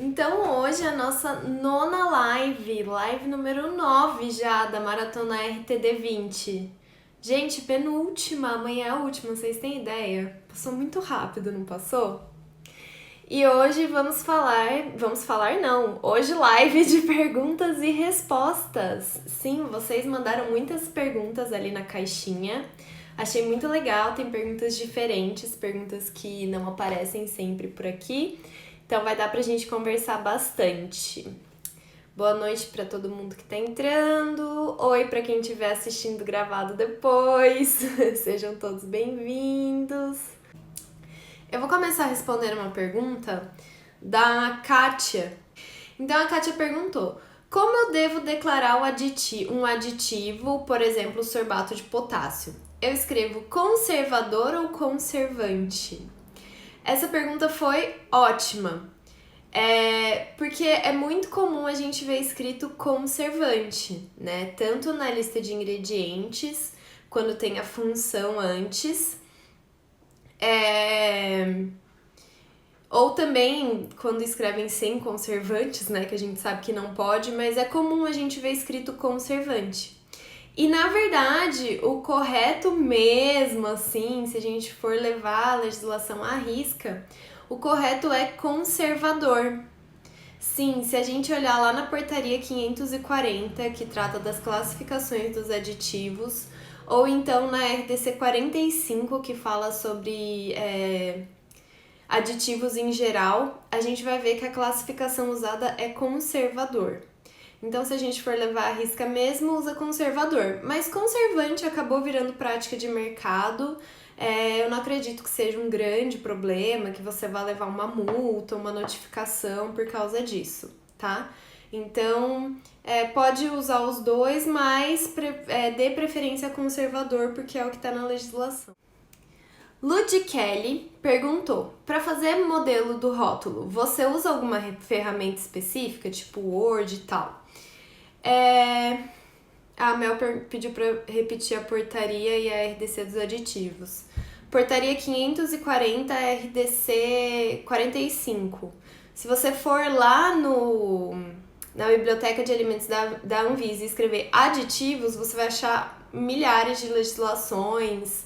Então hoje é a nossa nona live número 9 já da Maratona RTD 20. Gente, penúltima, amanhã é a última, vocês têm ideia? Passou muito rápido, não passou? E hoje vamos falar não, hoje live de perguntas e respostas. Sim, vocês mandaram muitas perguntas ali na caixinha. Achei muito legal, tem perguntas diferentes, perguntas que não aparecem sempre por aqui. Então vai dar pra gente conversar bastante. Boa noite pra todo mundo que tá entrando. Oi pra quem estiver assistindo gravado depois. Sejam todos bem-vindos. Eu vou começar respondendo uma pergunta da Kátia. Então a Kátia perguntou: como eu devo declarar um aditivo, por exemplo, o sorbato de potássio? Eu escrevo conservador ou conservante? Essa pergunta foi ótima. Porque é muito comum a gente ver escrito conservante, né? Tanto na lista de ingredientes, quando tem a função antes. Ou também quando escrevem sem conservantes, né? Que a gente sabe que não pode, mas é comum a gente ver escrito conservante. E na verdade, o correto mesmo, assim, se a gente for levar a legislação à risca, o correto é conservador. Sim, se a gente olhar lá na portaria 540, que trata das classificações dos aditivos, ou então na RDC 45, que fala sobre aditivos em geral, a gente vai ver que a classificação usada é conservador. Então, se a gente for levar a risca mesmo, usa conservador. Mas conservante acabou virando prática de mercado. Eu não acredito que seja um grande problema, que você vá levar uma multa, uma notificação por causa disso, tá? Então, pode usar os dois, mas dê preferência a conservador, porque é o que está na legislação. Lud Kelly perguntou: para fazer modelo do rótulo, você usa alguma ferramenta específica, tipo Word e tal? A Mel pediu para repetir a portaria e a RDC dos aditivos. Portaria 540, RDC 45. Se você for lá na biblioteca de alimentos da Anvisa e escrever aditivos, você vai achar milhares de legislações,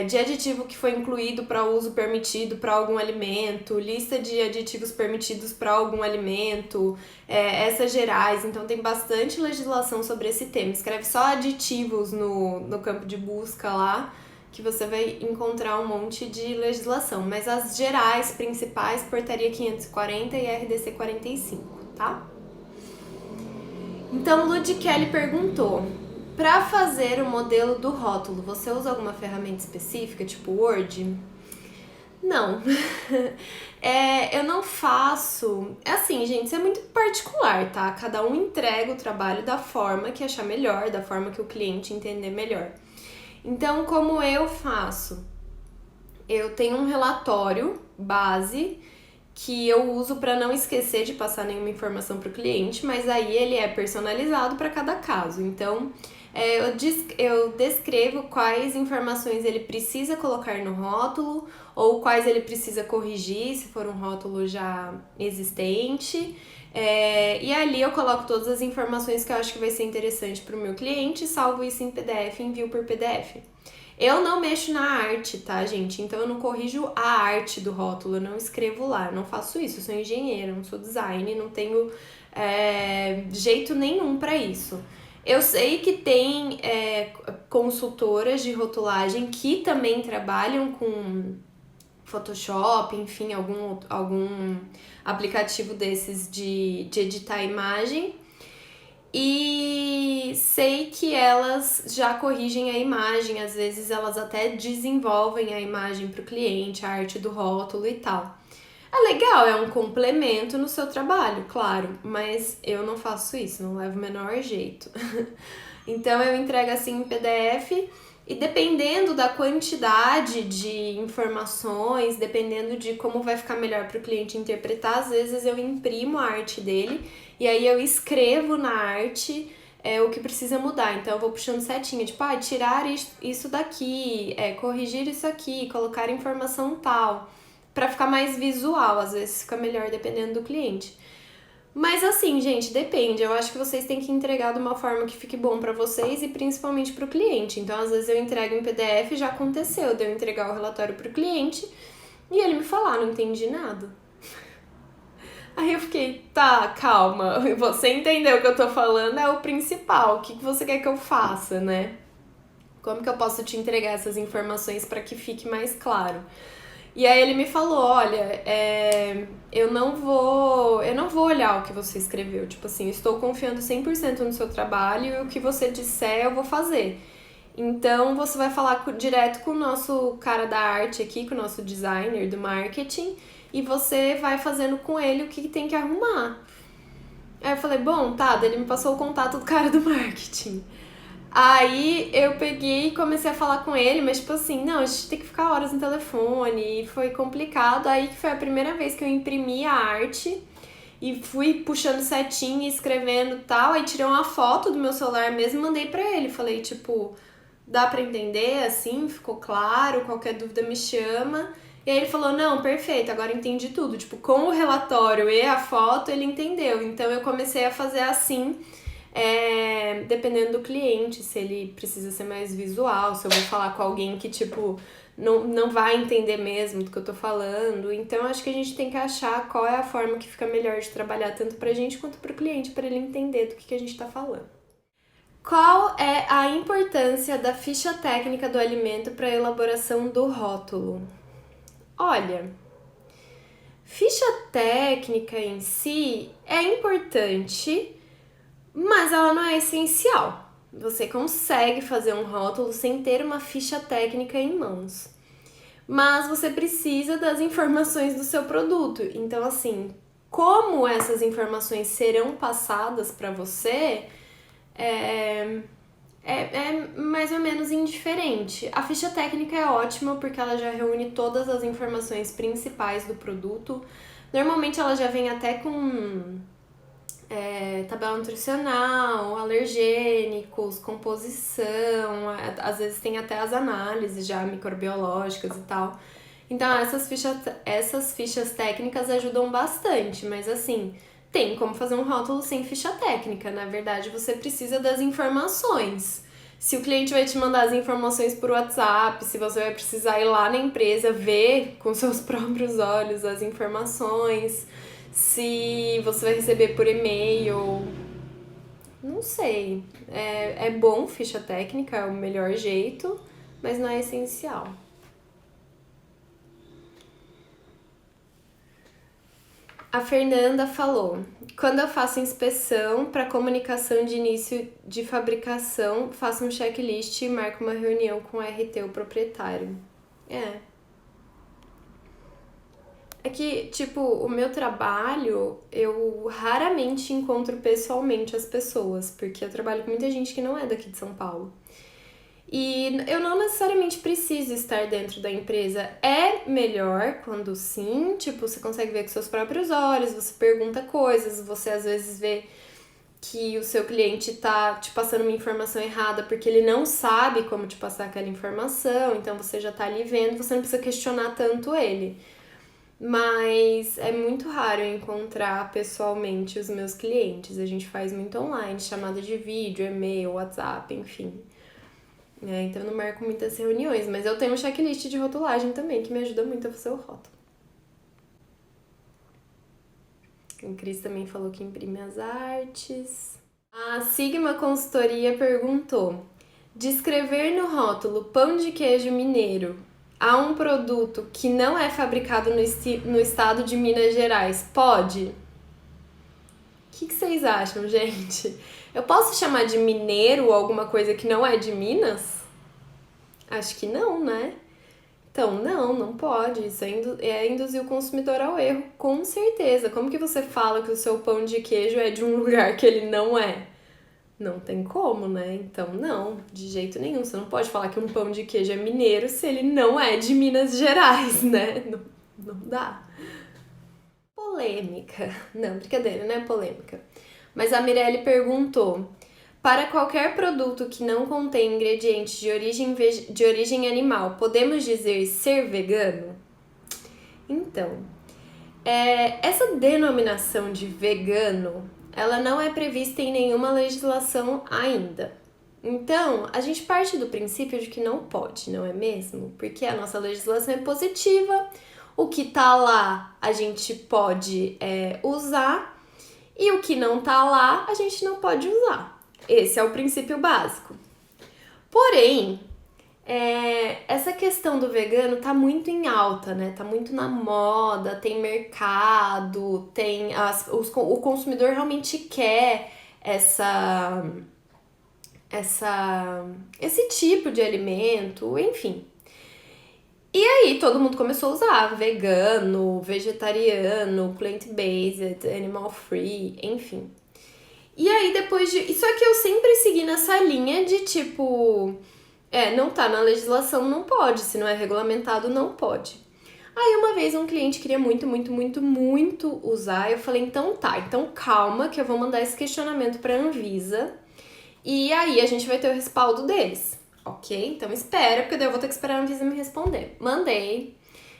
de aditivo que foi incluído para uso permitido para algum alimento, lista de aditivos permitidos para algum alimento, essas gerais. Então tem bastante legislação sobre esse tema. Escreve só aditivos no campo de busca lá, que você vai encontrar um monte de legislação. Mas as gerais, principais, portaria 540 e RDC 45, tá? Então, Lud Kelly perguntou: para fazer o modelo do rótulo, você usa alguma ferramenta específica, tipo Word? Não. Eu não faço. É assim, gente, isso é muito particular, tá? Cada um entrega o trabalho da forma que achar melhor, da forma que o cliente entender melhor. Então, como eu faço? Eu tenho um relatório base que eu uso para não esquecer de passar nenhuma informação para o cliente, mas aí ele é personalizado para cada caso. Então, eu descrevo quais informações ele precisa colocar no rótulo ou quais ele precisa corrigir, se for um rótulo já existente. E ali eu coloco todas as informações que eu acho que vai ser interessante para o meu cliente, salvo isso em PDF e envio por PDF. Eu não mexo na arte, tá, gente? Então eu não corrijo a arte do rótulo, eu não escrevo lá, eu não faço isso. Eu sou engenheira, não sou design, não tenho jeito nenhum para isso. Eu sei que tem consultoras de rotulagem que também trabalham com Photoshop, enfim, algum aplicativo desses de editar imagem. E sei que elas já corrigem a imagem, às vezes elas até desenvolvem a imagem para o cliente, a arte do rótulo e tal. É legal, é um complemento no seu trabalho, claro, mas eu não faço isso, não levo o menor jeito. Então eu entrego assim em PDF e dependendo da quantidade de informações, dependendo de como vai ficar melhor para o cliente interpretar, às vezes eu imprimo a arte dele e aí eu escrevo na arte o que precisa mudar. Então eu vou puxando setinha, tipo, tirar isso daqui, corrigir isso aqui, colocar informação tal. pra ficar mais visual, às vezes fica melhor dependendo do cliente. Mas assim, gente, depende. Eu acho que vocês têm que entregar de uma forma que fique bom pra vocês e principalmente pro cliente. Então, às vezes eu entrego em PDF, já aconteceu de eu entregar o relatório pro cliente e ele me falar, não entendi nada. Aí eu fiquei, tá, calma, você entendeu o que eu tô falando, é o principal. O que você quer que eu faça, né? Como que eu posso te entregar essas informações pra que fique mais claro? E aí ele me falou, olha, eu não vou olhar o que você escreveu. Tipo assim, eu estou confiando 100% no seu trabalho e o que você disser eu vou fazer. Então você vai falar direto com o nosso cara da arte aqui, com o nosso designer do marketing, e você vai fazendo com ele o que tem que arrumar. Aí eu falei, bom, tá, daí ele me passou o contato do cara do marketing. Aí eu peguei e comecei a falar com ele, mas tipo assim, não, a gente tem que ficar horas no telefone, e foi complicado. Aí que foi a primeira vez que eu imprimi a arte e fui puxando setinho e escrevendo e tal. Aí tirei uma foto do meu celular mesmo e mandei pra ele. Falei, tipo, dá pra entender assim? Ficou claro? Qualquer dúvida me chama. E aí ele falou, não, perfeito, agora entendi tudo. Tipo, com o relatório e a foto ele entendeu. Então eu comecei a fazer assim. Dependendo do cliente, se ele precisa ser mais visual, se eu vou falar com alguém que, tipo, não vai entender mesmo do que eu tô falando. Então, acho que a gente tem que achar qual é a forma que fica melhor de trabalhar, tanto pra gente quanto pro cliente, para ele entender do que a gente tá falando. Qual é a importância da ficha técnica do alimento para a elaboração do rótulo? Olha, ficha técnica em si é importante, mas ela não é essencial. Você consegue fazer um rótulo sem ter uma ficha técnica em mãos. Mas você precisa das informações do seu produto. Então, assim, como essas informações serão passadas para você é mais ou menos indiferente. A ficha técnica é ótima porque ela já reúne todas as informações principais do produto. Normalmente ela já vem até com tabela nutricional, alergênicos, composição, às vezes tem até as análises já microbiológicas e tal. Então essas fichas técnicas ajudam bastante, mas assim, tem como fazer um rótulo sem ficha técnica. Na verdade, você precisa das informações. Se o cliente vai te mandar as informações por WhatsApp, se você vai precisar ir lá na empresa ver com seus próprios olhos as informações, se você vai receber por e-mail, não sei. É bom ficha técnica, é o melhor jeito, mas não é essencial. A Fernanda falou, quando eu faço inspeção para comunicação de início de fabricação, faço um checklist e marco uma reunião com o RT, o proprietário. É que, tipo, o meu trabalho, eu raramente encontro pessoalmente as pessoas, porque eu trabalho com muita gente que não é daqui de São Paulo. E eu não necessariamente preciso estar dentro da empresa. É melhor quando sim, tipo, você consegue ver com seus próprios olhos, você pergunta coisas, você às vezes vê que o seu cliente tá te passando uma informação errada porque ele não sabe como te passar aquela informação, então você já tá ali vendo, você não precisa questionar tanto ele. Mas é muito raro eu encontrar pessoalmente os meus clientes. A gente faz muito online, chamada de vídeo, e-mail, WhatsApp, enfim. Então eu não marco muitas reuniões, mas eu tenho um checklist de rotulagem também, que me ajuda muito a fazer o rótulo. O Cris também falou que imprime as artes. A Sigma Consultoria perguntou: descrever no rótulo pão de queijo mineiro a um produto que não é fabricado no estado de Minas Gerais, pode? O que vocês acham, gente? Eu posso chamar de mineiro alguma coisa que não é de Minas? Acho que não, né? Então, não pode. Isso é induzir o consumidor ao erro, com certeza. Como que você fala que o seu pão de queijo é de um lugar que ele não é? Não tem como, né? Então, não, de jeito nenhum. Você não pode falar que um pão de queijo é mineiro se ele não é de Minas Gerais, né? Não dá. Polêmica. Não, brincadeira, não é polêmica. Mas a Mirelle perguntou: para qualquer produto que não contém ingredientes de origem animal, podemos dizer ser vegano? Então, essa denominação de vegano, ela não é prevista em nenhuma legislação ainda. Então, a gente parte do princípio de que não pode, não é mesmo? Porque a nossa legislação é positiva, o que tá lá a gente pode usar e o que não tá lá a gente não pode usar. Esse é o princípio básico. Porém, essa questão do vegano tá muito em alta, né? Tá muito na moda, tem mercado, o consumidor realmente quer esse tipo de alimento, enfim. E aí todo mundo começou a usar vegano, vegetariano, plant-based, animal free, enfim. E aí depois de... Só que eu sempre segui nessa linha de tipo... não tá na legislação, não pode. Se não é regulamentado, não pode. Aí uma vez um cliente queria muito, muito, muito, muito usar. Eu falei, então tá, então calma que eu vou mandar esse questionamento pra Anvisa. E aí a gente vai ter o respaldo deles, ok? Então espera, porque daí eu vou ter que esperar a Anvisa me responder. Mandei.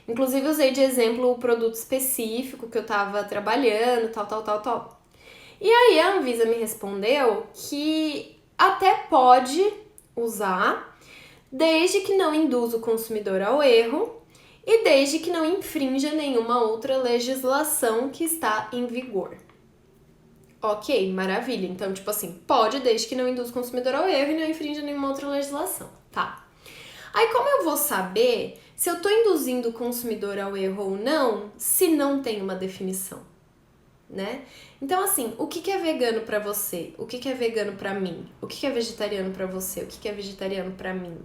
Inclusive usei de exemplo o produto específico que eu tava trabalhando, tal. E aí a Anvisa me respondeu que até pode usar, desde que não induza o consumidor ao erro e desde que não infrinja nenhuma outra legislação que está em vigor. Ok, maravilha. Então, tipo assim, pode desde que não induza o consumidor ao erro e não infrinja nenhuma outra legislação. Tá. Aí como eu vou saber se eu tô induzindo o consumidor ao erro ou não, se não tem uma definição, né? Então, assim, o que é vegano pra você? O que é vegano pra mim? O que é vegetariano pra você? O que é vegetariano pra mim?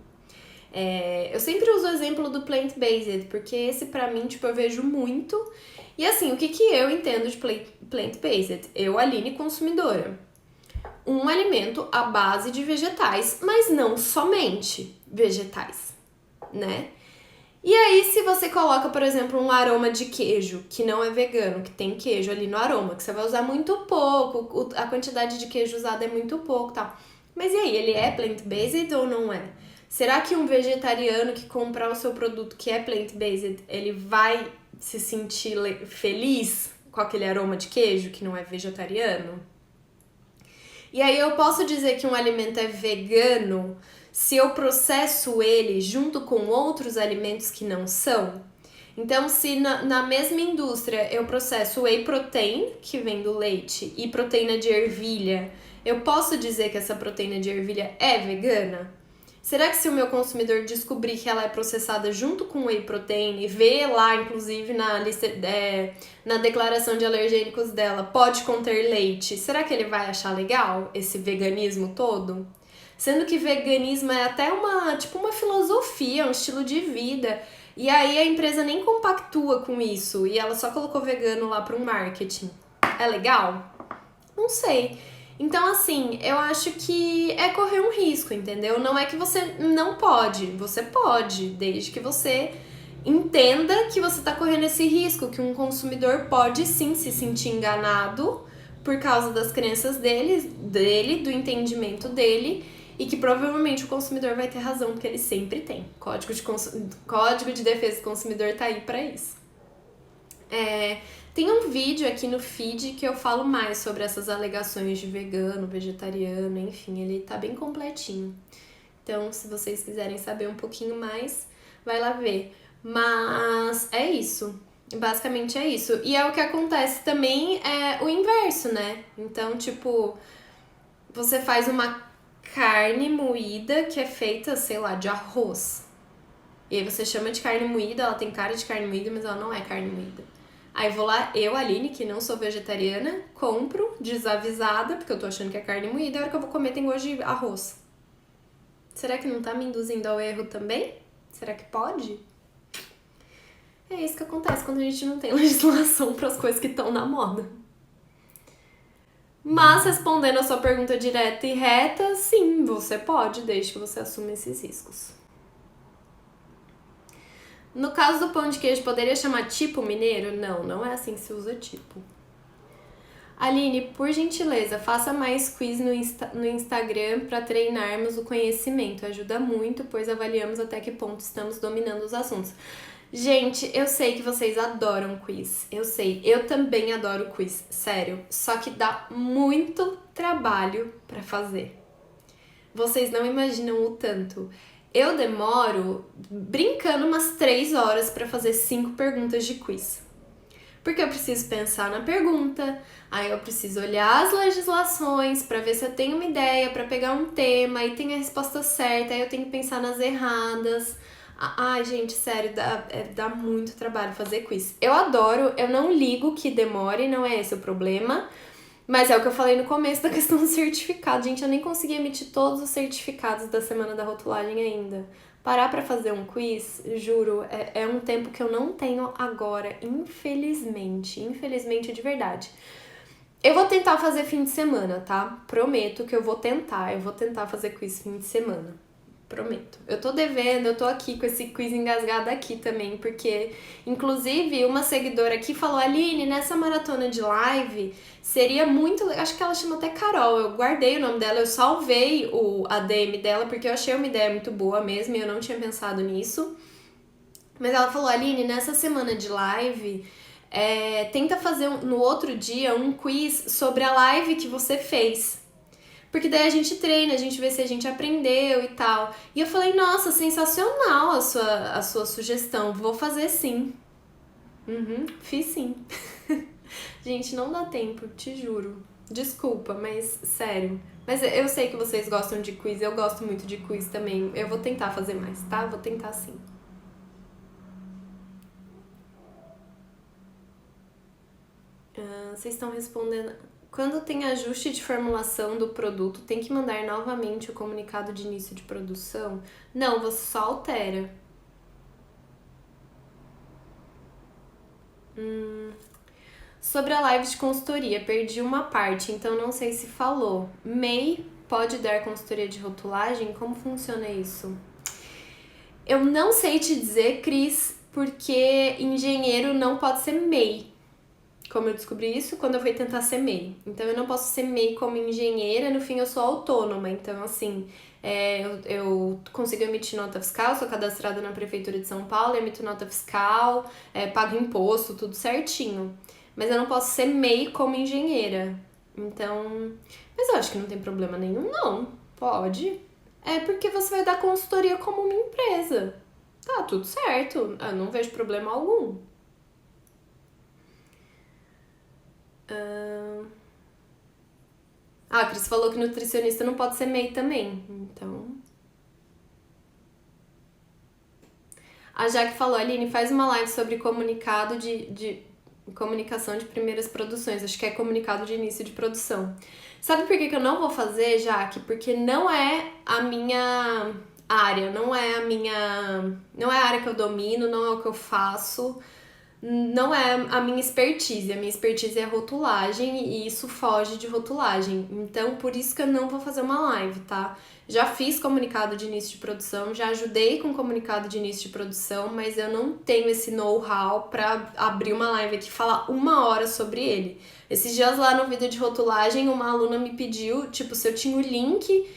Eu sempre uso o exemplo do plant-based, porque esse pra mim, tipo, eu vejo muito. E assim, o que eu entendo de plant-based? Eu, Aline, consumidora. Um alimento à base de vegetais, mas não somente vegetais, né? E aí, se você coloca, por exemplo, um aroma de queijo, que não é vegano, que tem queijo ali no aroma, que você vai usar muito pouco, a quantidade de queijo usada é muito pouco, tal. Mas e aí, ele é plant-based ou não é? Será que um vegetariano que comprar o seu produto que é plant-based, ele vai se sentir feliz com aquele aroma de queijo que não é vegetariano? E aí eu posso dizer que um alimento é vegano se eu processo ele junto com outros alimentos que não são? Então, se na mesma indústria eu processo whey protein, que vem do leite, e proteína de ervilha, eu posso dizer que essa proteína de ervilha é vegana? Será que se o meu consumidor descobrir que ela é processada junto com whey protein e ver lá, inclusive, na lista, na declaração de alergênicos dela, pode conter leite, será que ele vai achar legal esse veganismo todo? Sendo que veganismo é até uma filosofia, um estilo de vida. E aí a empresa nem compactua com isso e ela só colocou vegano lá para um marketing. É legal? Não sei. Então, assim, eu acho que é correr um risco, entendeu? Não é que você não pode, você pode, desde que você entenda que você tá correndo esse risco, que um consumidor pode sim se sentir enganado por causa das crenças dele, do entendimento dele, e que provavelmente o consumidor vai ter razão, porque ele sempre tem. Código de Defesa do Consumidor tá aí pra isso. Tem um vídeo aqui no feed que eu falo mais sobre essas alegações de vegano, vegetariano, enfim, ele tá bem completinho. Então, se vocês quiserem saber um pouquinho mais, vai lá ver. Mas é isso. Basicamente é isso. E é o que acontece também o inverso, né? Então, tipo, você faz uma carne moída que é feita, sei lá, de arroz. E aí você chama de carne moída, ela tem cara de carne moída, mas ela não é carne moída. Aí vou lá, eu, Aline, que não sou vegetariana, compro, desavisada, porque eu tô achando que é carne moída, e a hora que eu vou comer tem gosto de arroz. Será que não tá me induzindo ao erro também? Será que pode? É isso que acontece quando a gente não tem legislação para as coisas que estão na moda. Mas respondendo a sua pergunta direta e reta, sim, você pode, desde que você assuma esses riscos. No caso do pão de queijo, poderia chamar tipo mineiro? Não, não é assim que se usa tipo. Aline, por gentileza, faça mais quiz no Instagram para treinarmos o conhecimento. Ajuda muito, pois avaliamos até que ponto estamos dominando os assuntos. Gente, eu sei que vocês adoram quiz. Eu sei, eu também adoro quiz, sério. Só que dá muito trabalho pra fazer. Vocês não imaginam o tanto. Eu demoro, brincando, umas 3 horas pra fazer 5 perguntas de quiz. Porque eu preciso pensar na pergunta, aí eu preciso olhar as legislações pra ver se eu tenho uma ideia, pra pegar um tema, aí tem a resposta certa, aí eu tenho que pensar nas erradas. Ai, gente, sério, dá muito trabalho fazer quiz. Eu adoro, eu não ligo que demore, não é esse o problema. Mas é o que eu falei no começo da questão do certificado. Gente, eu nem consegui emitir todos os certificados da semana da rotulagem ainda. Parar pra fazer um quiz, juro, é um tempo que eu não tenho agora, infelizmente. Infelizmente, de verdade. Eu vou tentar fazer fim de semana, tá? Prometo que eu vou tentar fazer quiz fim de semana. Prometo. Eu tô devendo, eu tô aqui com esse quiz engasgado aqui também, porque, inclusive, uma seguidora aqui falou: Aline, nessa maratona de live, seria muito legal. Acho que ela chama até Carol. Eu guardei o nome dela, eu salvei a DM dela, porque eu achei uma ideia muito boa mesmo e eu não tinha pensado nisso. Mas ela falou: Aline, nessa semana de live, tenta fazer no outro dia um quiz sobre a live que você fez. Porque daí a gente treina, a gente vê se a gente aprendeu e tal. E eu falei, nossa, sensacional a sua sugestão. Vou fazer sim. Fiz sim. Gente, não dá tempo, te juro. Desculpa, mas sério. Mas eu sei que vocês gostam de quiz, eu gosto muito de quiz também. Eu vou tentar fazer mais, tá? Vou tentar sim. Vocês estão respondendo. Quando tem ajuste de formulação do produto, tem que mandar novamente o comunicado de início de produção? Não, você só altera. Sobre a live de consultoria, perdi uma parte, então não sei se falou. MEI pode dar consultoria de rotulagem? Como funciona isso? Eu não sei te dizer, Cris, porque engenheiro não pode ser MEI. Como eu descobri isso quando eu fui tentar ser MEI. Então eu não posso ser MEI como engenheira, no fim eu sou autônoma. Então, assim, eu consigo emitir nota fiscal, sou cadastrada na Prefeitura de São Paulo, emito nota fiscal, pago imposto, tudo certinho. Mas eu não posso ser MEI como engenheira. Então. Mas eu acho que não tem problema nenhum, não. Pode. É porque você vai dar consultoria como uma empresa. Tá, tudo certo. Eu não vejo problema algum. A Cris falou que nutricionista não pode ser MEI também. Então. A Jaque falou, Aline, faz uma live sobre comunicado de comunicação de primeiras produções. Acho que é comunicado de início de produção. Sabe por que eu não vou fazer, Jaque? Porque não é a minha área, não é a área que eu domino, não é o que eu faço. Não é a minha expertise. A minha expertise é rotulagem e isso foge de rotulagem. Então, por isso que eu não vou fazer uma live, tá? Já fiz comunicado de início de produção, já ajudei com comunicado de início de produção, mas eu não tenho esse know-how pra abrir uma live aqui e falar 1 hora sobre ele. Esses dias lá no vídeo de rotulagem, uma aluna me pediu, tipo, se eu tinha o link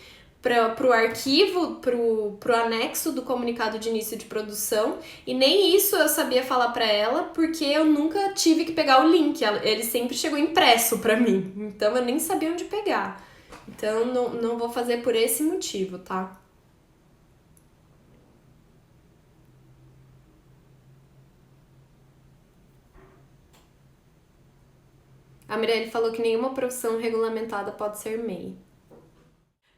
pro arquivo, pro anexo do comunicado de início de produção, e nem isso eu sabia falar pra ela, porque eu nunca tive que pegar o link, ele sempre chegou impresso pra mim, então eu nem sabia onde pegar. Então não vou fazer por esse motivo, tá? A Mirelle falou que nenhuma profissão regulamentada pode ser MEI.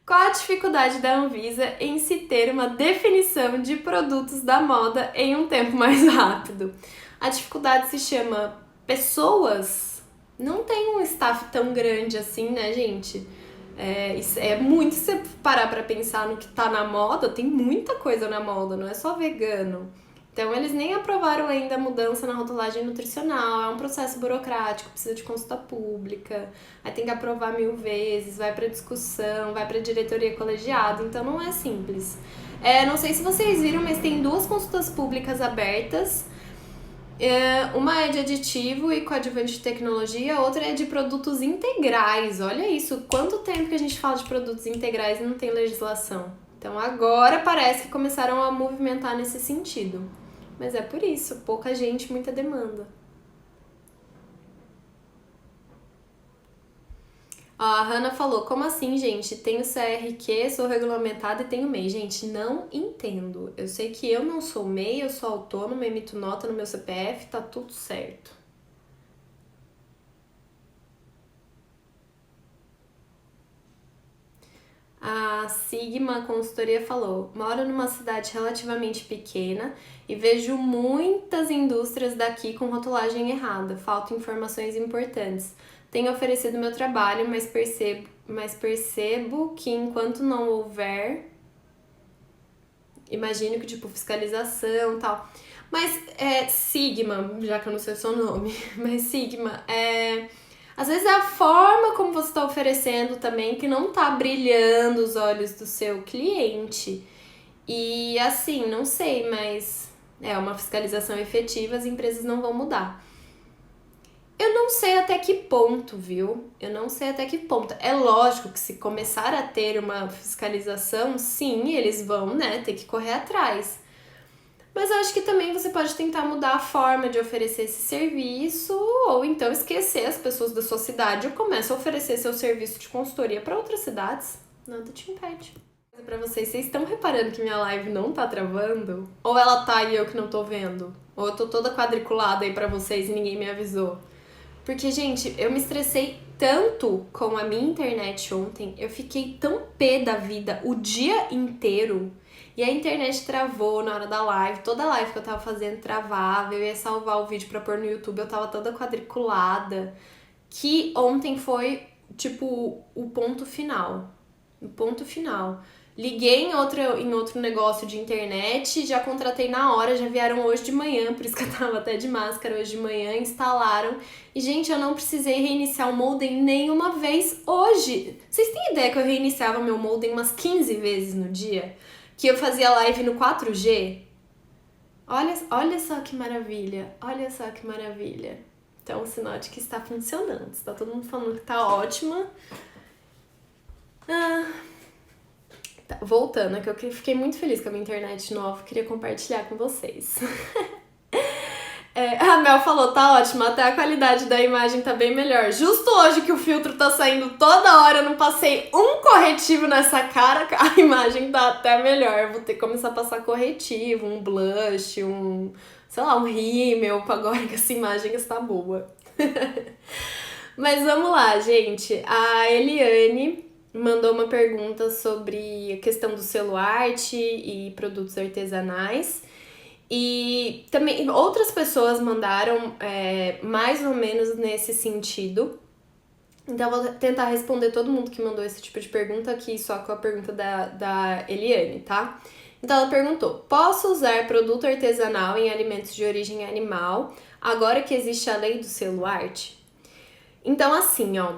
Qual a dificuldade da Anvisa em se ter uma definição de produtos da moda em um tempo mais rápido? A dificuldade se chama pessoas. Não tem um staff tão grande assim, né, gente? É muito se você parar pra pensar no que tá na moda, tem muita coisa na moda, não é só vegano. Então, eles nem aprovaram ainda a mudança na rotulagem nutricional, é um processo burocrático, precisa de consulta pública, aí tem que aprovar 1000 vezes, vai pra discussão, vai pra diretoria colegiada, então não é simples. Não sei se vocês viram, mas tem 2 consultas públicas abertas, uma é de aditivo e coadjuvante de tecnologia, a outra é de produtos integrais. Olha isso, quanto tempo que a gente fala de produtos integrais e não tem legislação. Então agora parece que começaram a movimentar nesse sentido. Mas é por isso, pouca gente, muita demanda. Ó, a Hannah falou, como assim, gente? Tenho CRQ, sou regulamentada e tenho MEI. Gente, não entendo. Eu sei que eu não sou MEI, eu sou autônoma, emito nota no meu CPF, tá tudo certo. A Sigma Consultoria falou, moro numa cidade relativamente pequena e vejo muitas indústrias daqui com rotulagem errada, faltam informações importantes. Tenho oferecido meu trabalho, mas percebo que enquanto não houver, imagino que tipo fiscalização e tal. Mas Sigma, já que eu não sei o seu nome, mas Sigma, às vezes é a forma como você está oferecendo também que não tá brilhando os olhos do seu cliente. E assim, não sei, mas é uma fiscalização efetiva, as empresas não vão mudar. Eu não sei até que ponto, viu? Eu não sei até que ponto. É lógico que se começar a ter uma fiscalização, sim, eles vão, né, ter que correr atrás. Mas eu acho que também você pode tentar mudar a forma de oferecer esse serviço ou então esquecer as pessoas da sua cidade ou começa a oferecer seu serviço de consultoria para outras cidades. Nada te impede. Pra vocês estão reparando que minha live não tá travando? Ou ela tá e eu que não tô vendo? Ou eu tô toda quadriculada aí pra vocês e ninguém me avisou? Porque, gente, eu me estressei tanto com a minha internet ontem, eu fiquei tão pé da vida o dia inteiro. E a internet travou na hora da live, toda a live que eu tava fazendo travava, eu ia salvar o vídeo pra pôr no YouTube, eu tava toda quadriculada. Que ontem foi, tipo, o ponto final. O ponto final. Liguei em outro negócio de internet, já contratei na hora, já vieram hoje de manhã, por isso que eu tava até de máscara hoje de manhã, instalaram. E, gente, eu não precisei reiniciar o modem nenhuma vez hoje. Vocês têm ideia que eu reiniciava meu modem umas 15 vezes no dia? Que eu fazia live no 4G? Olha só que maravilha, olha só que maravilha. Então, sinal de que está funcionando. Está todo mundo falando que tá ótima. Tá, voltando, é que eu fiquei muito feliz com a minha internet nova, queria compartilhar com vocês. A Mel falou, tá ótimo, até a qualidade da imagem tá bem melhor. Justo hoje que o filtro tá saindo toda hora, eu não passei um corretivo nessa cara, a imagem tá até melhor. Eu vou ter que começar a passar corretivo, um blush, sei lá, um rímel, pra agora que essa imagem está boa. Mas vamos lá, gente. A Eliane mandou uma pergunta sobre a questão do selo arte e produtos artesanais. E também outras pessoas mandaram mais ou menos nesse sentido. Então eu vou tentar responder todo mundo que mandou esse tipo de pergunta aqui, só com a pergunta da Eliane, tá? Então ela perguntou, posso usar produto artesanal em alimentos de origem animal agora que existe a lei do selo arte? Então assim, ó,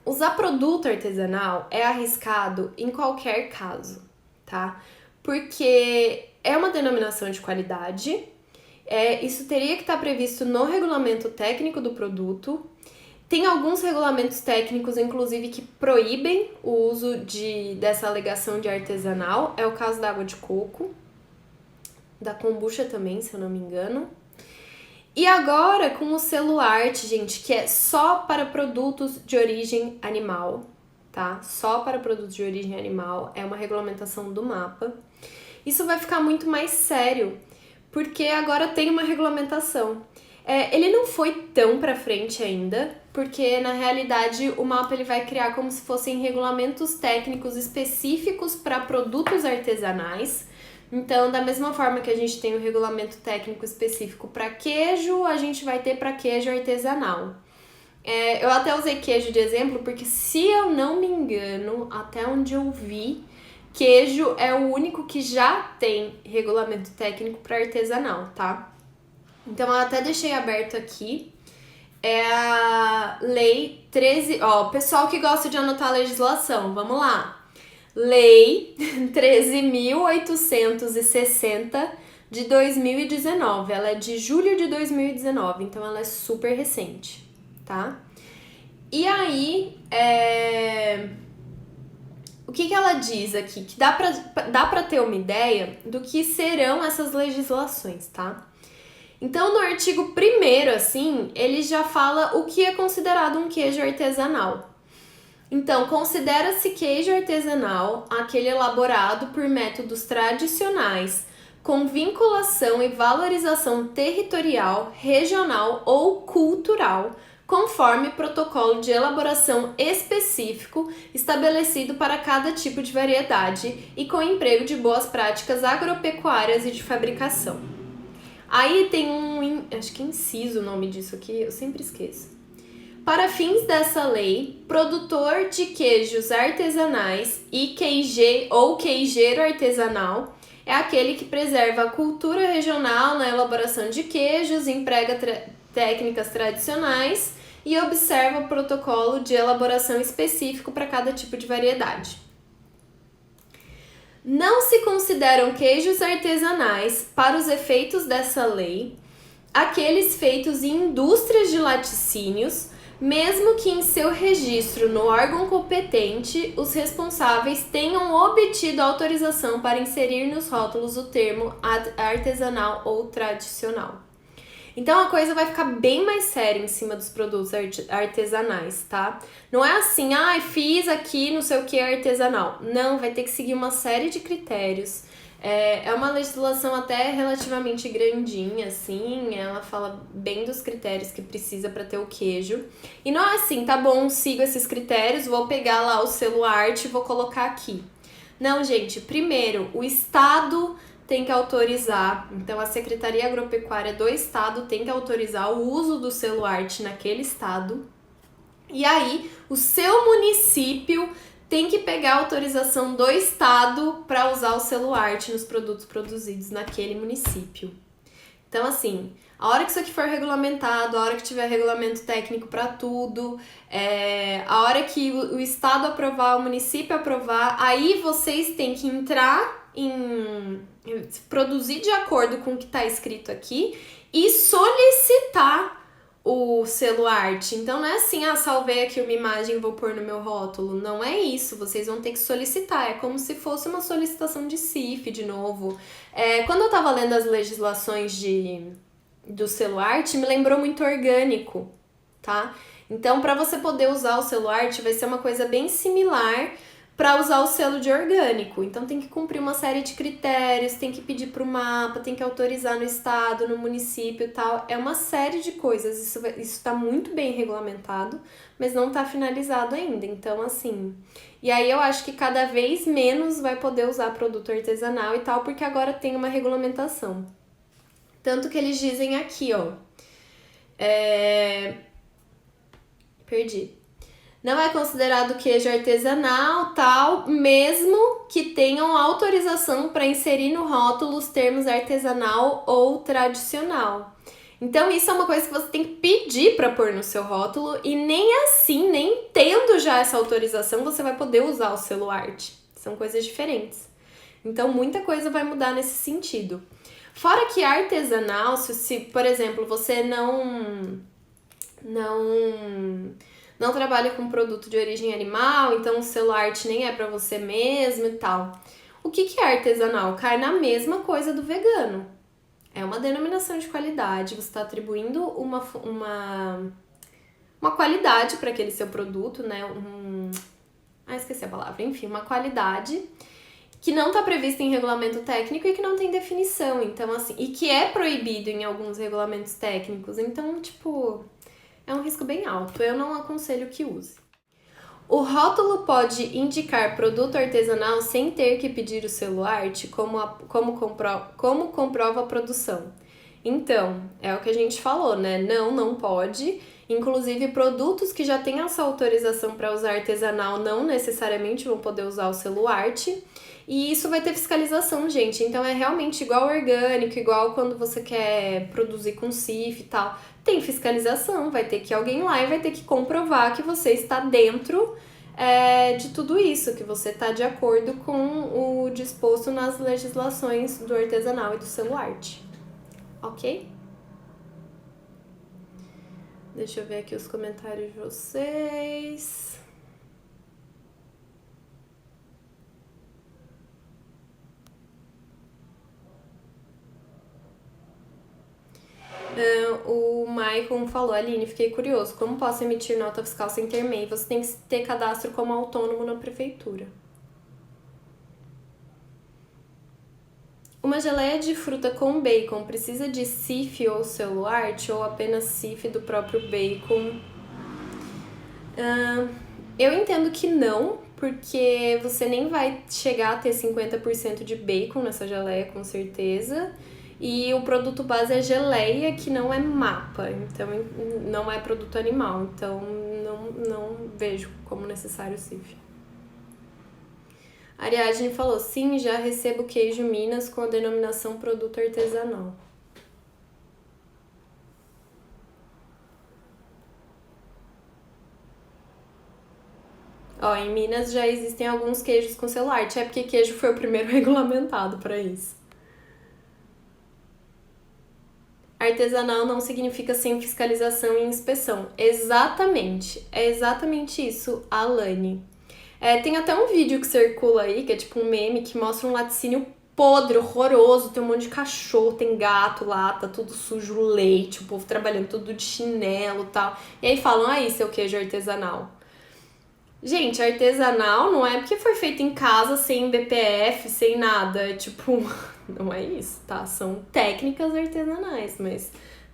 usar produto artesanal é arriscado em qualquer caso, tá? Porque é uma denominação de qualidade, isso teria que estar previsto no regulamento técnico do produto. Tem alguns regulamentos técnicos, inclusive, que proíbem o uso dessa alegação de artesanal. É o caso da água de coco, da kombucha também, se eu não me engano. E agora com o selo arte, gente, que é só para produtos de origem animal, tá? Só para produtos de origem animal, é uma regulamentação do MAPA. Isso vai ficar muito mais sério, porque agora tem uma regulamentação. Ele não foi tão pra frente ainda, porque na realidade o MAPA ele vai criar como se fossem regulamentos técnicos específicos para produtos artesanais. Então, da mesma forma que a gente tem um regulamento técnico específico para queijo, a gente vai ter para queijo artesanal. Eu até usei queijo de exemplo, porque se eu não me engano, até onde eu vi, queijo é o único que já tem regulamento técnico para artesanal, tá? Então eu até deixei aberto aqui. É a Lei 13... Ó, pessoal que gosta de anotar a legislação, vamos lá. Lei 13.860 de 2019. Ela é de julho de 2019, então ela é super recente, tá? E aí, o que ela diz aqui? Que dá pra ter uma ideia do que serão essas legislações, tá? Então, no artigo 1º, assim, ele já fala o que é considerado um queijo artesanal. Então, considera-se queijo artesanal aquele elaborado por métodos tradicionais, com vinculação e valorização territorial, regional ou cultural, conforme protocolo de elaboração específico estabelecido para cada tipo de variedade e com emprego de boas práticas agropecuárias e de fabricação. Aí tem acho que inciso o nome disso aqui, eu sempre esqueço. Para fins dessa lei, produtor de queijos artesanais e queijeiro artesanal é aquele que preserva a cultura regional na elaboração de queijos, emprega técnicas tradicionais e observa o protocolo de elaboração específico para cada tipo de variedade. Não se consideram queijos artesanais, para os efeitos dessa lei, aqueles feitos em indústrias de laticínios, mesmo que em seu registro no órgão competente, os responsáveis tenham obtido autorização para inserir nos rótulos o termo artesanal ou tradicional. Então a coisa vai ficar bem mais séria em cima dos produtos artesanais, tá? Não é assim, fiz aqui não sei o que artesanal. Não, vai ter que seguir uma série de critérios. É uma legislação até relativamente grandinha, assim, ela fala bem dos critérios que precisa para ter o queijo. E não é assim, tá bom, sigo esses critérios, vou pegar lá o selo arte e vou colocar aqui. Não, gente, primeiro, o Estado tem que autorizar, então a Secretaria Agropecuária do Estado tem que autorizar o uso do selo arte naquele estado. E aí, o seu município tem que pegar a autorização do estado para usar o selo arte nos produtos produzidos naquele município. Então, assim, a hora que isso aqui for regulamentado, a hora que tiver regulamento técnico para tudo, a hora que o estado aprovar, o município aprovar, aí vocês têm que entrar produzir de acordo com o que está escrito aqui e solicitar o selo arte. Então não é assim, salvei aqui uma imagem e vou pôr no meu rótulo. Não é isso, vocês vão ter que solicitar. É como se fosse uma solicitação de CIF, de novo. Quando eu tava lendo as legislações do selo arte, me lembrou muito orgânico, tá? Então, para você poder usar o selo arte, vai ser uma coisa bem similar para usar o selo de orgânico. Então tem que cumprir uma série de critérios, tem que pedir para o mapa, tem que autorizar no estado, no município e tal. É uma série de coisas, isso está muito bem regulamentado, mas não está finalizado ainda. Então, assim... E aí eu acho que cada vez menos vai poder usar produto artesanal e tal, porque agora tem uma regulamentação. Tanto que eles dizem aqui, ó... Perdi. Não é considerado queijo artesanal, tal, mesmo que tenham autorização para inserir no rótulo os termos artesanal ou tradicional. Então, isso é uma coisa que você tem que pedir para pôr no seu rótulo e nem assim, nem tendo já essa autorização, você vai poder usar o selo arte. São coisas diferentes. Então, muita coisa vai mudar nesse sentido. Fora que artesanal, se por exemplo, você não trabalha com produto de origem animal, então o selo arte nem é para você mesmo e tal. O que é artesanal? Cai na mesma coisa do vegano. É uma denominação de qualidade, você está atribuindo uma qualidade para aquele seu produto, né? Esqueci a palavra. Enfim, uma qualidade que não está prevista em regulamento técnico e que não tem definição. Então, assim, e que é proibido em alguns regulamentos técnicos. Então, tipo... é um risco bem alto, eu não aconselho que use. O rótulo pode indicar produto artesanal sem ter que pedir o selo arte, como comprova a produção. Então, é o que a gente falou, né? Não pode. Inclusive, produtos que já têm essa autorização para usar artesanal não necessariamente vão poder usar o selo arte. E isso vai ter fiscalização, gente. Então, é realmente igual orgânico, igual quando você quer produzir com CIF e tal. Tem fiscalização, vai ter que ir alguém lá e vai ter que comprovar que você está dentro de tudo isso, que você está de acordo com o disposto nas legislações do artesanal e do selo arte. Ok? Deixa eu ver aqui os comentários de vocês. O Maicon falou, Aline, fiquei curioso, como posso emitir nota fiscal sem ter MEI? Você tem que ter cadastro como autônomo na prefeitura. Uma geleia de fruta com bacon precisa de CIF ou cellular ou apenas CIF do próprio bacon? Eu entendo que não, porque você nem vai chegar a ter 50% de bacon nessa geleia, com certeza. E o produto base é geleia, que não é mapa, então não é produto animal. Então não vejo como necessário o CIF. A Ariadne falou, sim, já recebo queijo Minas com a denominação produto artesanal. Ó, em Minas já existem alguns queijos com celular, é porque queijo foi o primeiro regulamentado para isso. Artesanal não significa sem fiscalização e inspeção. Exatamente, é exatamente isso, Alane. Tem até um vídeo que circula aí, que é tipo um meme, que mostra um laticínio podre, horroroso, tem um monte de cachorro, tem gato lá, tá tudo sujo, leite, o povo trabalhando tudo de chinelo e tal. E aí falam, aí, seu queijo artesanal. Gente, artesanal não é porque foi feito em casa, sem BPF, sem nada, tipo, não é isso, tá? São técnicas artesanais, mas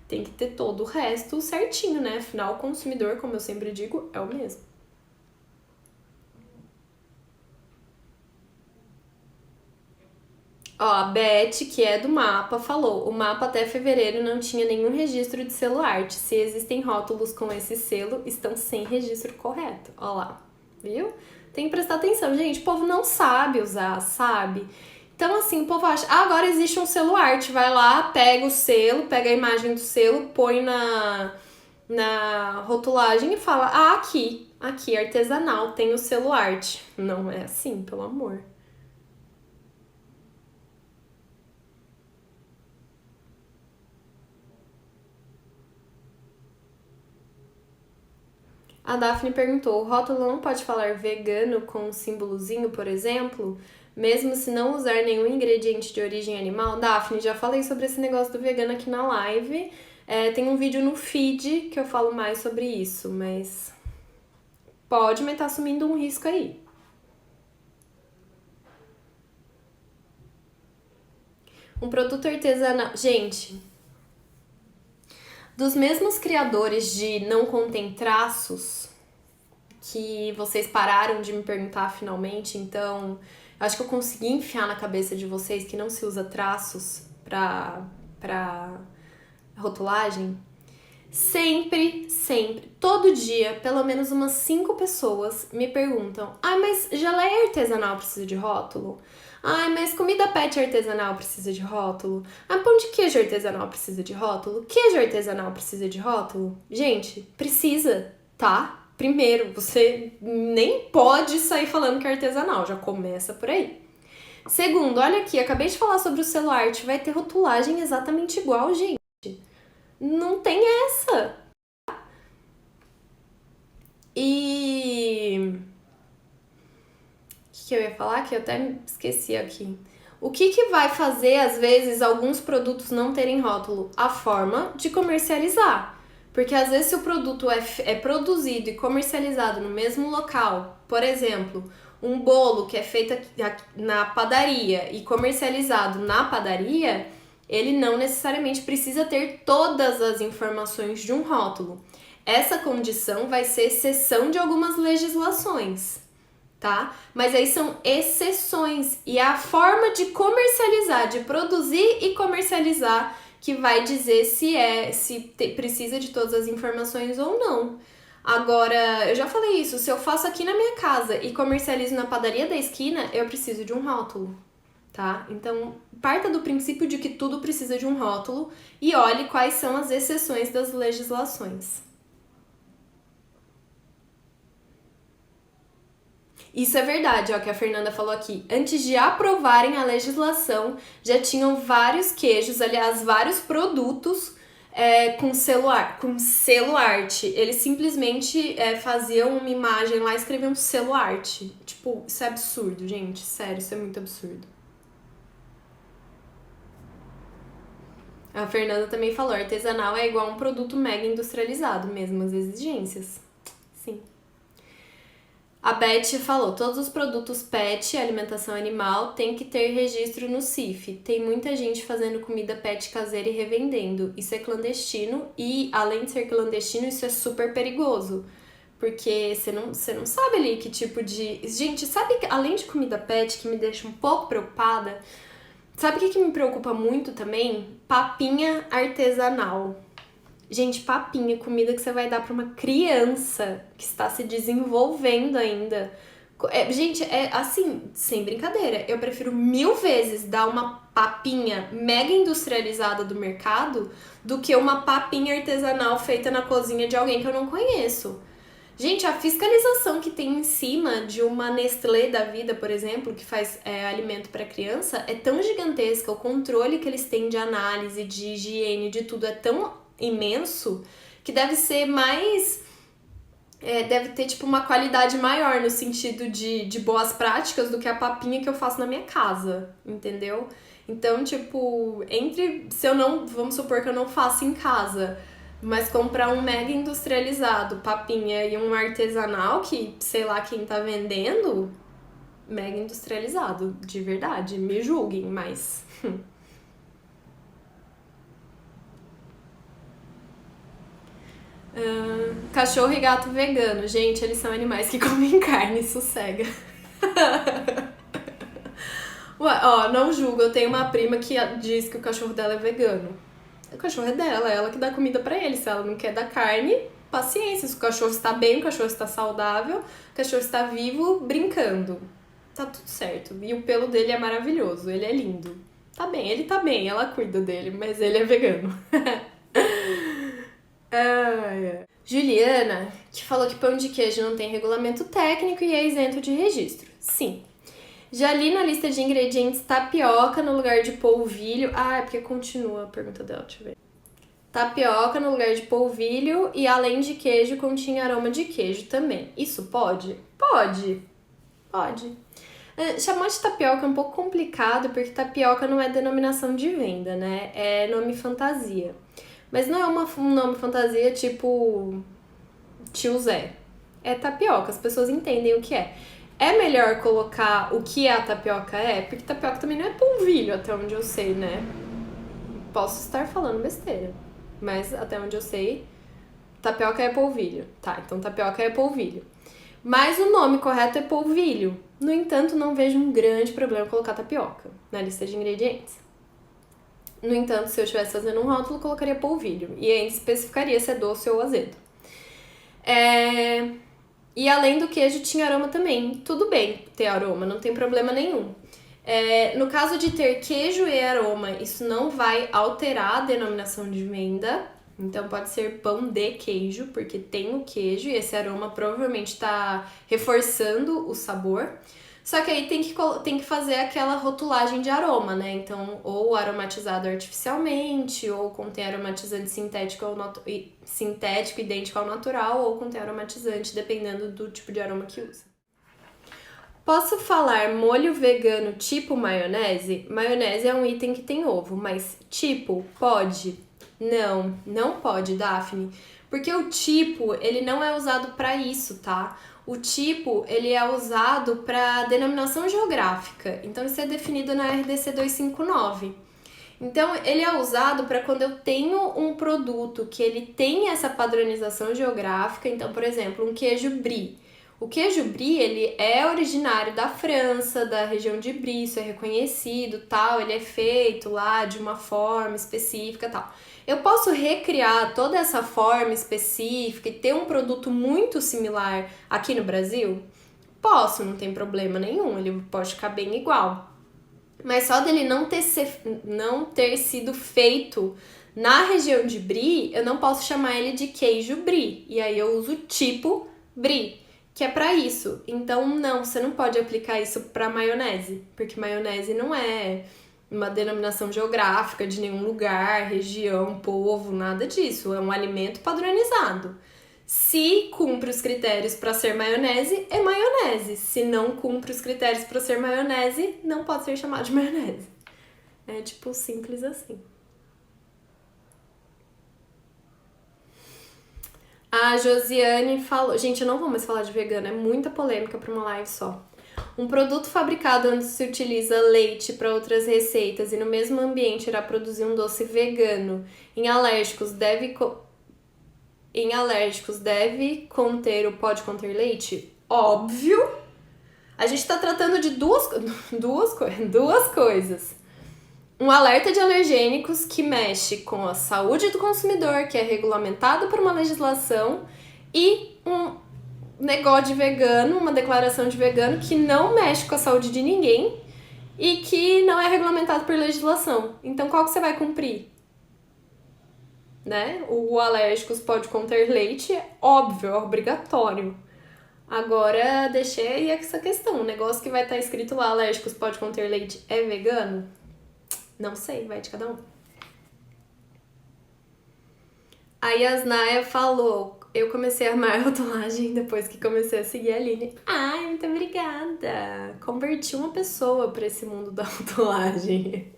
tem que ter todo o resto certinho, né? Afinal, o consumidor, como eu sempre digo, é o mesmo. Ó, a Beth, que é do mapa, falou: o mapa até fevereiro não tinha nenhum registro de selo arte. Se existem rótulos com esse selo, estão sem registro correto. Ó lá, viu? Tem que prestar atenção, gente. O povo não sabe usar, sabe? Então, assim, o povo acha, agora existe um selo arte. Vai lá, pega o selo, pega a imagem do selo, põe na rotulagem e fala: aqui, artesanal, tem o selo arte. Não é assim, pelo amor. A Daphne perguntou: o rótulo não pode falar vegano com um símbolozinho, por exemplo? Mesmo se não usar nenhum ingrediente de origem animal? Daphne, já falei sobre esse negócio do vegano aqui na live. Tem um vídeo no feed que eu falo mais sobre isso, mas pode, mas tá assumindo um risco aí. Um produto artesanal. Gente, dos mesmos criadores de Não Contém Traços, que vocês pararam de me perguntar finalmente, então acho que eu consegui enfiar na cabeça de vocês que não se usa traços pra rotulagem. Sempre, todo dia, pelo menos umas 5 pessoas me perguntam: ai, mas geleia artesanal precisa de rótulo? Ai, mas comida pet artesanal precisa de rótulo? Ah, pão de queijo artesanal precisa de rótulo? Queijo artesanal precisa de rótulo? Gente, precisa, tá? Primeiro, você nem pode sair falando que é artesanal, já começa por aí. Segundo, olha aqui, acabei de falar sobre o selo arte, vai ter rotulagem exatamente igual, gente. Não tem essa. E o que eu ia falar que eu até esqueci aqui. O que vai fazer, às vezes, alguns produtos não terem rótulo? A forma de comercializar. Porque, às vezes, se o produto é produzido e comercializado no mesmo local, por exemplo, um bolo que é feito na padaria e comercializado na padaria, ele não necessariamente precisa ter todas as informações de um rótulo. Essa condição vai ser exceção de algumas legislações, tá? Mas aí são exceções e é a forma de comercializar, de produzir e comercializar que vai dizer se precisa de todas as informações ou não. Agora, eu já falei isso, se eu faço aqui na minha casa e comercializo na padaria da esquina, eu preciso de um rótulo, tá? Então, parta do princípio de que tudo precisa de um rótulo e olhe quais são as exceções das legislações. Isso é verdade, ó, que a Fernanda falou aqui. Antes de aprovarem a legislação, já tinham vários queijos, aliás, vários produtos com selo arte. Eles simplesmente faziam uma imagem lá e escreviam selo arte. Tipo, isso é absurdo, gente. Sério, isso é muito absurdo. A Fernanda também falou, artesanal é igual a um produto mega industrializado, mesmo as exigências. Sim. A Beth falou, todos os produtos pet, alimentação animal, tem que ter registro no CIF. Tem muita gente fazendo comida pet caseira e revendendo. Isso é clandestino e, além de ser clandestino, isso é super perigoso. Porque você não sabe ali que tipo de... Gente, sabe que além de comida pet, que me deixa um pouco preocupada, sabe o que me preocupa muito também? Papinha artesanal. Gente, papinha, comida que você vai dar pra uma criança que está se desenvolvendo ainda. Gente, é assim, sem brincadeira, eu prefiro 1000 vezes dar uma papinha mega industrializada do mercado do que uma papinha artesanal feita na cozinha de alguém que eu não conheço. Gente, a fiscalização que tem em cima de uma Nestlé da vida, por exemplo, que faz alimento para criança, é tão gigantesca, o controle que eles têm de análise, de higiene, de tudo é tão imenso que deve ser mais... deve ter, tipo, uma qualidade maior no sentido de boas práticas do que a papinha que eu faço na minha casa, entendeu? Então, tipo, se eu não... Vamos supor que eu não faço em casa... Mas comprar um mega industrializado, papinha, e um artesanal que, sei lá quem tá vendendo, mega industrializado, de verdade. Me julguem, mas... Cachorro e gato vegano. Gente, eles são animais que comem carne, sossega. Ué, ó, não julgo. Eu tenho uma prima que diz que o cachorro dela é vegano. O cachorro é dela, é ela que dá comida pra ele. Se ela não quer dar carne, paciência. Se o cachorro está bem, o cachorro está saudável, o cachorro está vivo, brincando. Tá tudo certo. E o pelo dele é maravilhoso, ele é lindo. Tá bem, ele tá bem, ela cuida dele, mas ele é vegano. Juliana, que falou que pão de queijo não tem regulamento técnico e é isento de registro. Sim. Já li na lista de ingredientes tapioca no lugar de polvilho. Ah, é porque continua a pergunta dela, deixa eu ver. Tapioca no lugar de polvilho e além de queijo continha aroma de queijo também. Isso pode? Pode. Pode. Chamar de tapioca é um pouco complicado porque tapioca não é denominação de venda, né? É nome fantasia. Mas não é um nome fantasia tipo Tio Zé. É tapioca, as pessoas entendem o que é. É melhor colocar o que a tapioca é, porque tapioca também não é polvilho, até onde eu sei, né? Posso estar falando besteira, mas até onde eu sei, tapioca é polvilho. Tá, então tapioca é polvilho. Mas o nome correto é polvilho. No entanto, não vejo um grande problema colocar tapioca na lista de ingredientes. No entanto, se eu estivesse fazendo um rótulo, eu colocaria polvilho. E ainda especificaria se é doce ou azedo. E além do queijo, tinha aroma também. Tudo bem ter aroma, não tem problema nenhum. No caso de ter queijo e aroma, isso não vai alterar a denominação de venda. Então pode ser pão de queijo, porque tem o queijo e esse aroma provavelmente está reforçando o sabor. Só que aí tem que fazer aquela rotulagem de aroma, né? Então, ou aromatizado artificialmente, ou contém aromatizante sintético idêntico ao natural, ou contém aromatizante, dependendo do tipo de aroma que usa. Posso falar molho vegano tipo maionese? Maionese é um item que tem ovo, mas tipo, pode? Não, não pode, Daphne. Porque o tipo, ele não é usado para isso, tá? O tipo, ele é usado para denominação geográfica. Então, isso é definido na RDC 259. Então, ele é usado para quando eu tenho um produto que ele tem essa padronização geográfica. Então, por exemplo, um queijo brie. O queijo brie, ele é originário da França, da região de Brie, isso é reconhecido, tal, ele é feito lá de uma forma específica, tal. Eu posso recriar toda essa forma específica e ter um produto muito similar aqui no Brasil? Posso, não tem problema nenhum, ele pode ficar bem igual. Mas só dele não ter sido feito na região de Brie, eu não posso chamar ele de queijo brie. E aí eu uso tipo brie, que é pra isso. Então, não, você não pode aplicar isso pra maionese, porque maionese não é uma denominação geográfica de nenhum lugar, região, povo, nada disso. É um alimento padronizado. Se cumpre os critérios para ser maionese, é maionese. Se não cumpre os critérios para ser maionese, não pode ser chamado de maionese. É tipo simples assim. A Josiane falou... Gente, eu não vou mais falar de vegano, é muita polêmica pra uma live só. Um produto fabricado onde se utiliza leite para outras receitas e no mesmo ambiente irá produzir um doce vegano em alérgicos pode conter leite? Óbvio! A gente tá tratando de duas coisas. Um alerta de alergênicos que mexe com a saúde do consumidor, que é regulamentado por uma legislação, e um negócio de vegano, uma declaração de vegano que não mexe com a saúde de ninguém e que não é regulamentado por legislação. Então, qual que você vai cumprir? Né? O alérgicos pode conter leite, é óbvio, é obrigatório. Agora, deixei essa questão. O negócio que vai estar escrito lá, alérgicos pode conter leite, é vegano? Não sei, vai de cada um. A Yasnaya falou, eu comecei a amar a rotulagem depois que comecei a seguir a Aline. Ai, muito obrigada! Converti uma pessoa para esse mundo da rotulagem.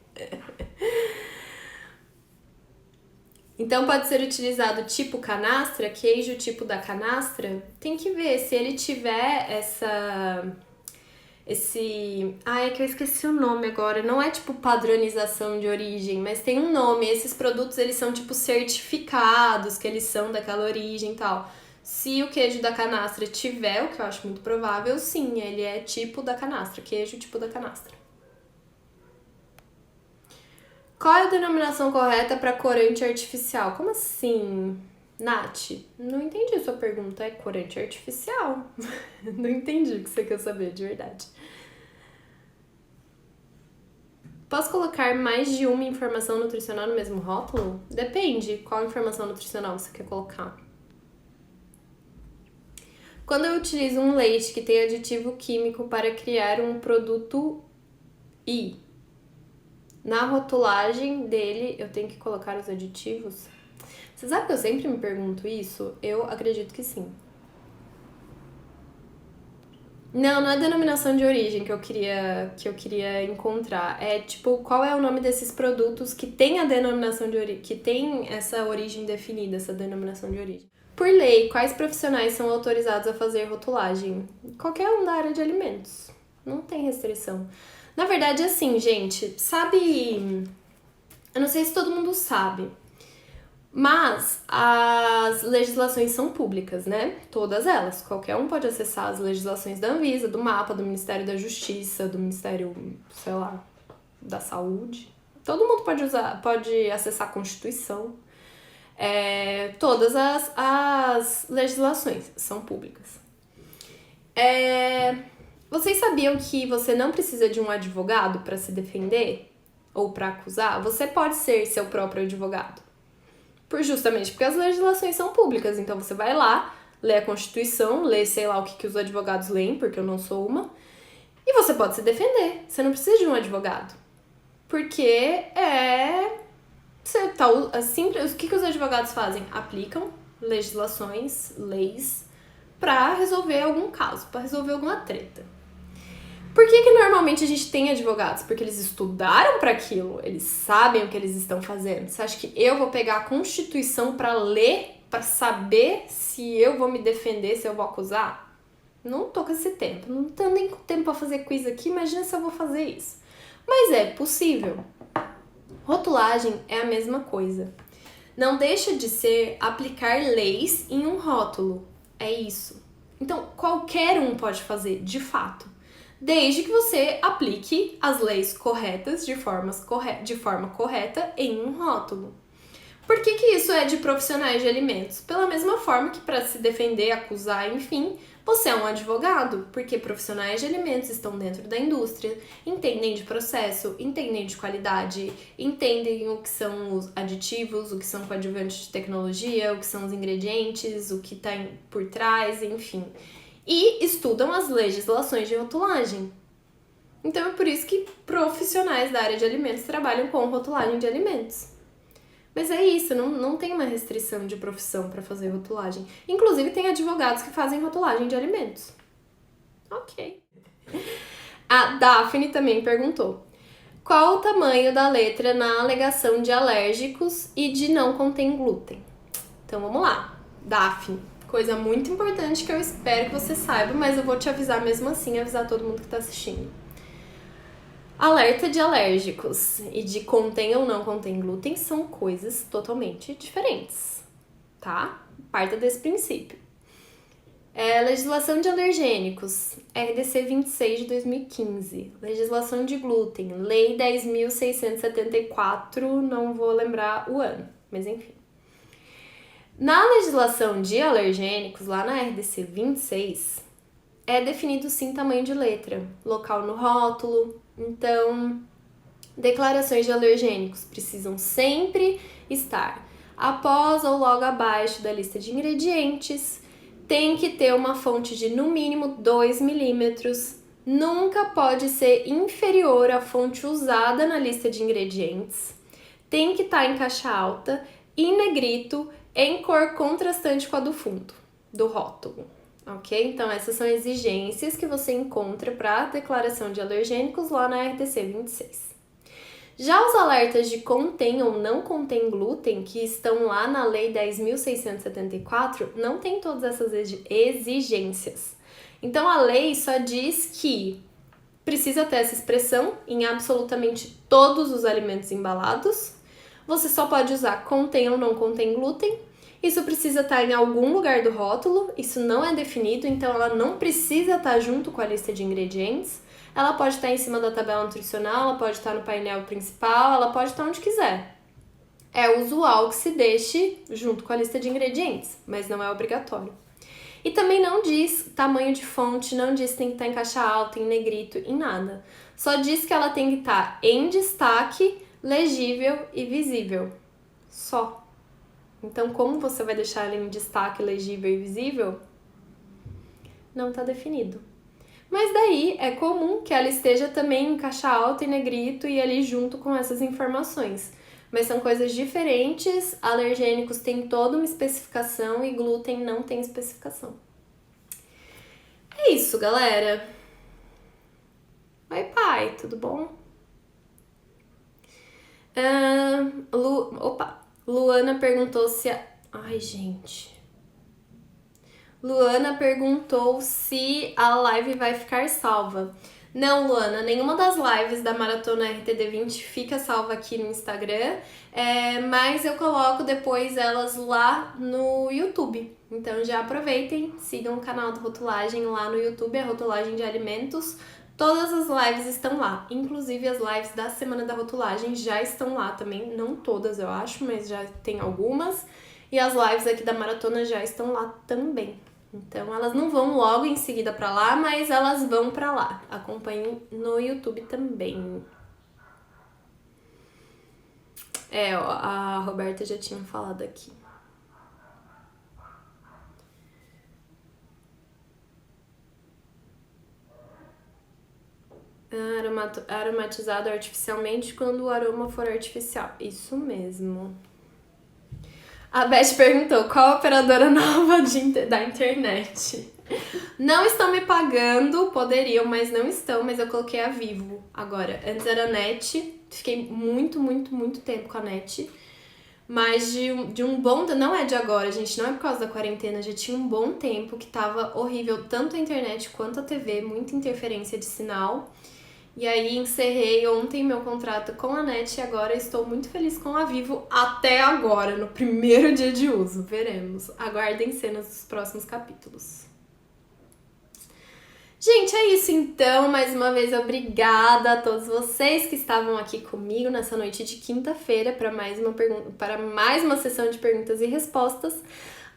Então pode ser utilizado tipo canastra, queijo tipo da canastra. Tem que ver se ele tiver é que eu esqueci o nome agora. Não é tipo padronização de origem, mas tem um nome. Esses produtos, eles são tipo certificados, que eles são daquela origem e tal. Se o queijo da canastra tiver, o que eu acho muito provável, sim, ele é tipo da canastra, queijo tipo da canastra. Qual é a denominação correta para corante artificial? Como assim, Nath? Não entendi a sua pergunta. É corante artificial? Não entendi o que você quer saber, de verdade. Posso colocar mais de uma informação nutricional no mesmo rótulo? Depende qual informação nutricional você quer colocar. Quando eu utilizo um leite que tem aditivo químico para criar um produto na rotulagem dele, eu tenho que colocar os aditivos? Você sabe que eu sempre me pergunto isso? Eu acredito que sim. Não é denominação de origem que eu queria encontrar. É tipo, qual é o nome desses produtos que tem a denominação de origem, que tem essa origem definida, essa denominação de origem. Por lei, quais profissionais são autorizados a fazer rotulagem? Qualquer um da área de alimentos. Não tem restrição. Na verdade, assim, gente, sabe... Eu não sei se todo mundo sabe, mas as legislações são públicas, né? Todas elas. Qualquer um pode acessar as legislações da Anvisa, do MAPA, do Ministério da Justiça, do Ministério, sei lá, da Saúde. Todo mundo pode acessar a Constituição. Todas as legislações são públicas. Vocês sabiam que você não precisa de um advogado para se defender ou para acusar? Você pode ser seu próprio advogado. Justamente porque as legislações são públicas. Então você vai lá, lê a Constituição, lê sei lá o que os advogados leem, porque eu não sou uma, e você pode se defender. Você não precisa de um advogado. Porque o que os advogados fazem? Aplicam legislações, leis, para resolver algum caso, para resolver alguma treta. Por que normalmente a gente tem advogados? Porque eles estudaram para aquilo, eles sabem o que eles estão fazendo. Você acha que eu vou pegar a Constituição para ler, para saber se eu vou me defender, se eu vou acusar? Não tô com esse tempo, não tenho nem tempo para fazer quiz aqui, imagina se eu vou fazer isso. Mas é possível. Rotulagem é a mesma coisa. Não deixa de ser aplicar leis em um rótulo. É isso. Então, qualquer um pode fazer, de fato. Desde que você aplique as leis corretas de forma correta em um rótulo. Por que isso é de profissionais de alimentos? Pela mesma forma que para se defender, acusar, enfim, você é um advogado, porque profissionais de alimentos estão dentro da indústria, entendem de processo, entendem de qualidade, entendem o que são os aditivos, o que são coadjuvantes de tecnologia, o que são os ingredientes, o que está por trás, enfim. E estudam as legislações de rotulagem. Então é por isso que profissionais da área de alimentos trabalham com rotulagem de alimentos. Mas é isso, não tem uma restrição de profissão para fazer rotulagem. Inclusive tem advogados que fazem rotulagem de alimentos. Ok. A Daphne também perguntou: qual o tamanho da letra na alegação de alérgicos e de não contém glúten? Então vamos lá. Dafne, coisa muito importante que eu espero que você saiba, mas eu vou te avisar mesmo assim, avisar todo mundo que tá assistindo. Alerta de alérgicos e de contém ou não contém glúten são coisas totalmente diferentes, tá? Parta desse princípio. Legislação de alergênicos, RDC 26 de 2015. Legislação de glúten, Lei 10.674, não vou lembrar o ano, mas enfim. Na legislação de alergênicos, lá na RDC 26, é definido sim tamanho de letra, local no rótulo. Então, declarações de alergênicos precisam sempre estar após ou logo abaixo da lista de ingredientes. Tem que ter uma fonte de no mínimo 2 milímetros. Nunca pode ser inferior à fonte usada na lista de ingredientes. Tem que estar em caixa alta, em negrito, em cor contrastante com a do fundo, do rótulo. Ok? Então, essas são exigências que você encontra para a declaração de alergênicos lá na RDC 26. Já os alertas de contém ou não contém glúten, que estão lá na Lei 10.674, não tem todas essas exigências. Então, a lei só diz que precisa ter essa expressão em absolutamente todos os alimentos embalados. Você só pode usar contém ou não contém glúten. Isso precisa estar em algum lugar do rótulo, isso não é definido, então ela não precisa estar junto com a lista de ingredientes. Ela pode estar em cima da tabela nutricional, ela pode estar no painel principal, ela pode estar onde quiser. É usual que se deixe junto com a lista de ingredientes, mas não é obrigatório. E também não diz tamanho de fonte, não diz que tem que estar em caixa alta, em negrito, em nada. Só diz que ela tem que estar em destaque, legível e visível. Só. Então, como você vai deixar ela em destaque, legível e visível? Não está definido. Mas daí é comum que ela esteja também em caixa alta e negrito e ali junto com essas informações. Mas são coisas diferentes, alergênicos têm toda uma especificação e glúten não tem especificação. É isso, galera. Oi, pai, tudo bom? Luana perguntou se... Ai, gente. Luana perguntou se a live vai ficar salva. Não, Luana, nenhuma das lives da Maratona RTD20 fica salva aqui no Instagram, mas eu coloco depois elas lá no YouTube. Então já aproveitem, sigam o canal da Rotulagem lá no YouTube, a Rotulagem de Alimentos. Todas as lives estão lá, inclusive as lives da Semana da Rotulagem já estão lá também, não todas eu acho, mas já tem algumas. E as lives aqui da Maratona já estão lá também. Então, elas não vão logo em seguida pra lá, mas elas vão pra lá. Acompanhem no YouTube também. A Roberta já tinha falado aqui. Aromatizado artificialmente quando o aroma for artificial. Isso mesmo. A Beth perguntou, qual a operadora nova da internet? Não estão me pagando, poderiam, mas não estão, mas eu coloquei a Vivo agora. Antes era a NET, fiquei muito tempo com a NET, mas de um bom... Não é de agora, gente, não é por causa da quarentena, já tinha um bom tempo que tava horrível, tanto a internet quanto a TV, muita interferência de sinal. E aí encerrei ontem meu contrato com a NET e agora estou muito feliz com a Vivo até agora, no primeiro dia de uso. Veremos. Aguardem cenas dos próximos capítulos. Gente, é isso então. Mais uma vez, obrigada a todos vocês que estavam aqui comigo nessa noite de quinta-feira para mais uma sessão de perguntas e respostas.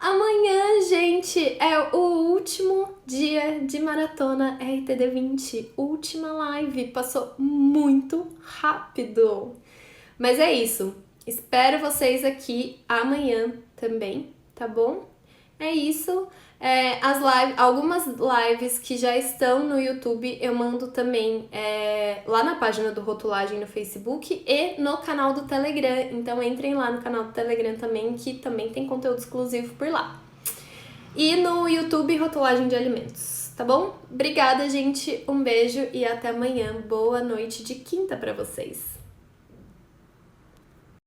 Amanhã, gente, é o último dia de Maratona RTD20, última live, passou muito rápido. Mas é isso, espero vocês aqui amanhã também, tá bom? É isso. Algumas lives que já estão no YouTube eu mando também lá na página do Rotulagem no Facebook e no canal do Telegram. Então entrem lá no canal do Telegram também, que também tem conteúdo exclusivo por lá. E no YouTube, Rotulagem de Alimentos, tá bom? Obrigada, gente. Um beijo e até amanhã. Boa noite de quinta pra vocês.